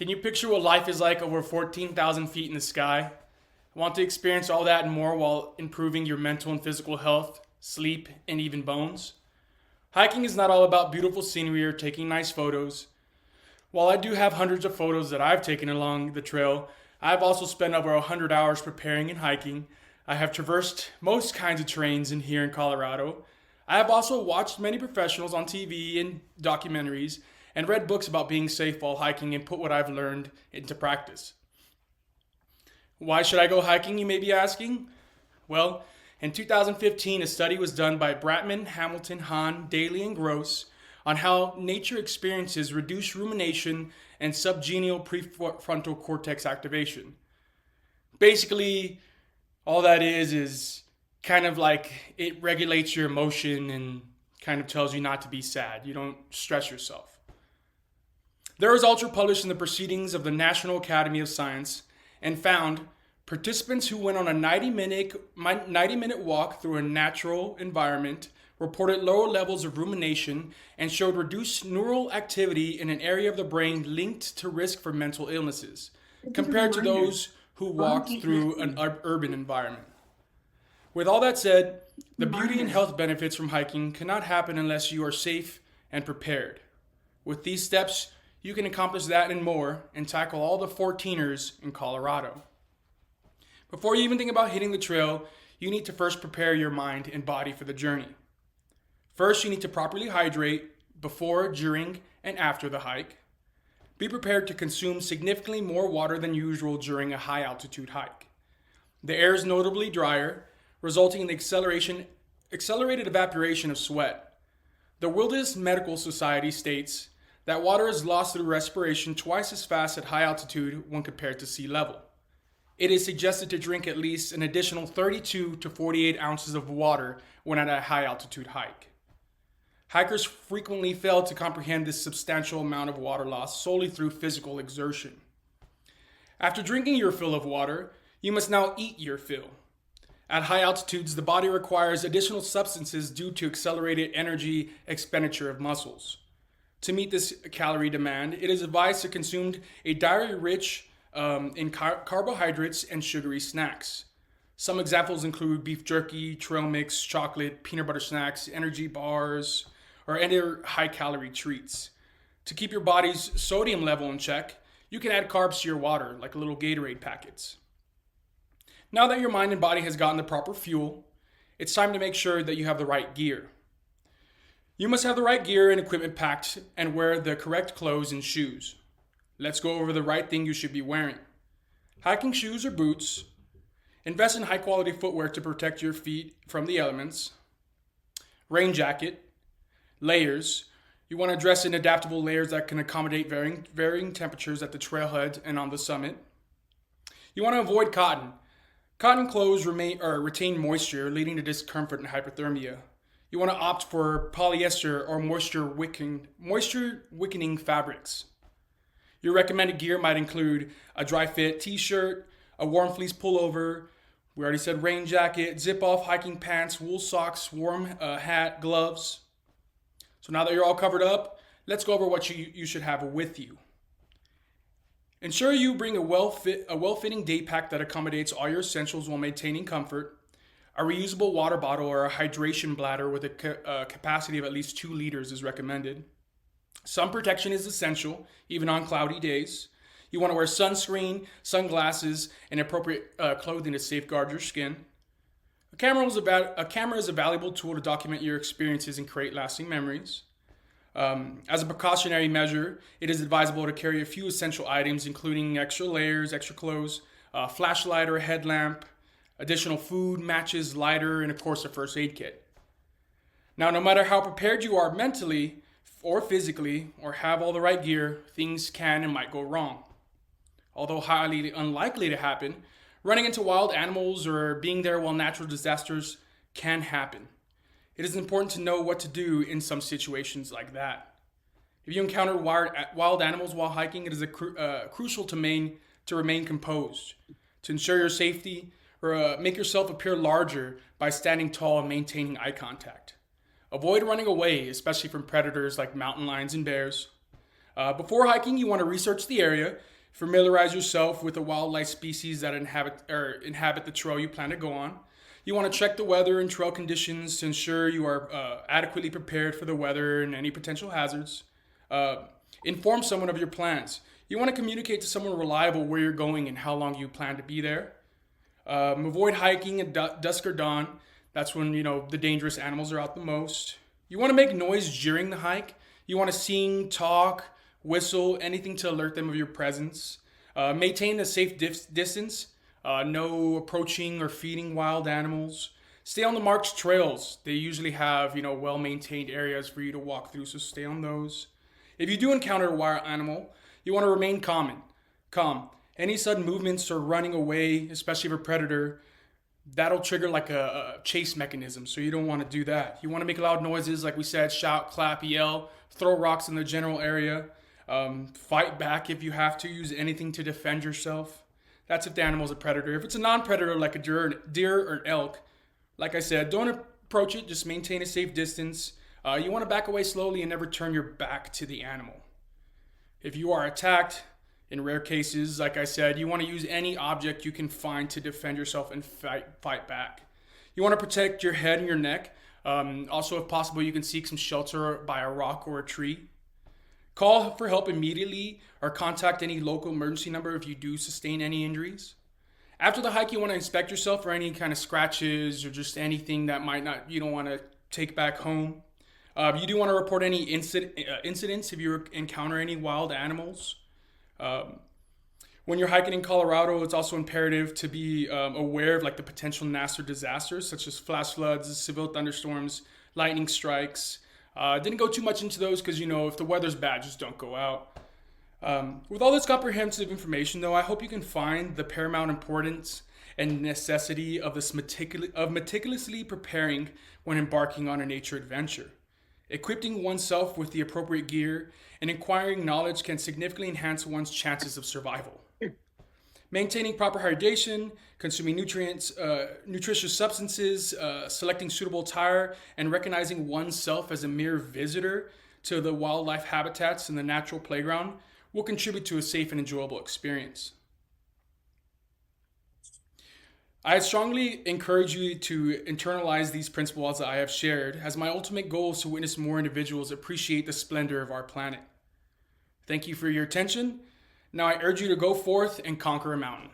Can you picture what life is like over 14,000 feet in the sky? Want to experience all that and more while improving your mental and physical health, sleep, and even bones? Hiking is not all about beautiful scenery or taking nice photos. While I do have hundreds of photos that I've taken along the trail, I've also spent over 100 hours preparing and hiking. I have traversed most kinds of terrains in here in Colorado. I have also watched many professionals on TV and documentaries and read books about being safe while hiking and put what I've learned into practice. Why should I go hiking, you may be asking? Well, in 2015, a study was done by Bratman, Hamilton, Hahn, Daly, and Gross on how nature experiences reduce rumination and subgenual prefrontal cortex activation. Basically, all that is kind of like it regulates your emotion and kind of tells you not to be sad. You don't stress yourself. Their results were published in the Proceedings of the National Academy of Science and found participants who went on a 90-minute walk through a natural environment reported lower levels of rumination and showed reduced neural activity in an area of the brain linked to risk for mental illnesses, compared to those who walked through an urban environment. With all that said, the beauty and health benefits from hiking cannot happen unless you are safe and prepared. With these steps, you can accomplish that and more and tackle all the 14ers in Colorado. Before you even think about hitting the trail, you need to first prepare your mind and body for the journey. First, you need to properly hydrate before, during, and after the hike. Be prepared to consume significantly more water than usual during a high altitude hike. The air is notably drier, resulting in the accelerated evaporation of sweat. The Wilderness Medical Society states that water is lost through respiration twice as fast at high altitude when compared to sea level. It is suggested to drink at least an additional 32 to 48 ounces of water when at a high altitude hike. Hikers frequently fail to comprehend this substantial amount of water loss solely through physical exertion. After drinking your fill of water, you must now eat your fill. At high altitudes, the body requires additional substances due to accelerated energy expenditure of muscles. To meet this calorie demand, it is advised to consume a diet rich in carbohydrates and sugary snacks. Some examples include beef jerky, trail mix, chocolate, peanut butter snacks, energy bars, or any high-calorie treats. To keep your body's sodium level in check, you can add carbs to your water, like little Gatorade packets. Now that your mind and body has gotten the proper fuel, it's time to make sure that you have the right gear. You must have the right gear and equipment packed and wear the correct clothes and shoes. Let's go over the right thing you should be wearing. Hiking shoes or boots. Invest in high-quality footwear to protect your feet from the elements. Rain jacket. Layers. You want to dress in adaptable layers that can accommodate varying temperatures at the trailhead and on the summit. You want to avoid cotton. Cotton clothes retain moisture, leading to discomfort and hypothermia. You want to opt for polyester or moisture wickening fabrics. Your recommended gear might include a dry fit t-shirt, a warm fleece pullover, we already said rain jacket, zip off hiking pants, wool socks, warm hat, gloves. So now that you're all covered up, let's go over what you should have with you. Ensure you bring a well-fitting day pack that accommodates all your essentials while maintaining comfort. A reusable water bottle or a hydration bladder with a capacity of at least 2 liters is recommended. Sun protection is essential, even on cloudy days. You want to wear sunscreen, sunglasses, and appropriate clothing to safeguard your skin. A camera is a valuable tool to document your experiences and create lasting memories. As a precautionary measure, it is advisable to carry a few essential items, including extra layers, extra clothes, a flashlight or a headlamp, additional food, matches, lighter, and of course a first aid kit. Now, no matter how prepared you are mentally or physically, or have all the right gear, things can and might go wrong. Although highly unlikely to happen, running into wild animals or being there while natural disasters can happen. It is important to know what to do in some situations like that. If you encounter wild animals while hiking, it is crucial to remain composed. To ensure your safety, or make yourself appear larger by standing tall and maintaining eye contact. Avoid running away, especially from predators like mountain lions and bears. Before hiking, you want to research the area, familiarize yourself with the wildlife species that inhabit the trail you plan to go on. You want to check the weather and trail conditions to ensure you are adequately prepared for the weather and any potential hazards. Inform someone of your plans. You want to communicate to someone reliable where you're going and how long you plan to be there. Avoid hiking at dusk or dawn. That's when the dangerous animals are out the most. You want to make noise during the hike. You want to sing, talk, whistle, anything to alert them of your presence. Maintain a safe distance. No approaching or feeding wild animals. Stay on the marked trails. They usually have well-maintained areas for you to walk through, so stay on those. If you do encounter a wild animal, you want to remain calm. Any sudden movements or running away, especially if a predator, that'll trigger like a chase mechanism. So you don't want to do that. You want to make loud noises, like we said, shout, clap, yell, throw rocks in the general area, fight back if you have to, use anything to defend yourself. That's if the animal's a predator. If it's a non-predator like a deer or an elk, like I said, don't approach it, just maintain a safe distance. You want to back away slowly and never turn your back to the animal. If you are attacked, in rare cases, like I said, you want to use any object you can find to defend yourself and fight back. You want to protect your head and your neck. Also, if possible, you can seek some shelter by a rock or a tree. Call for help immediately or contact any local emergency number if you do sustain any injuries. After the hike, you want to inspect yourself for any kind of scratches or just anything that you don't want to take back home. You do want to report any incidents if you encounter any wild animals. When you're hiking in Colorado, it's also imperative to be aware of the potential natural disasters such as flash floods, severe thunderstorms, lightning strikes. Didn't go too much into those because if the weather's bad, just don't go out. With all this comprehensive information, though, I hope you can find the paramount importance and necessity of meticulously preparing when embarking on a nature adventure. Equipping oneself with the appropriate gear and acquiring knowledge can significantly enhance one's chances of survival. Maintaining proper hydration, consuming nutritious substances, selecting suitable attire, and recognizing oneself as a mere visitor to the wildlife habitats and the natural playground will contribute to a safe and enjoyable experience. I strongly encourage you to internalize these principles that I have shared, as my ultimate goal is to witness more individuals appreciate the splendor of our planet. Thank you for your attention. Now I urge you to go forth and conquer a mountain.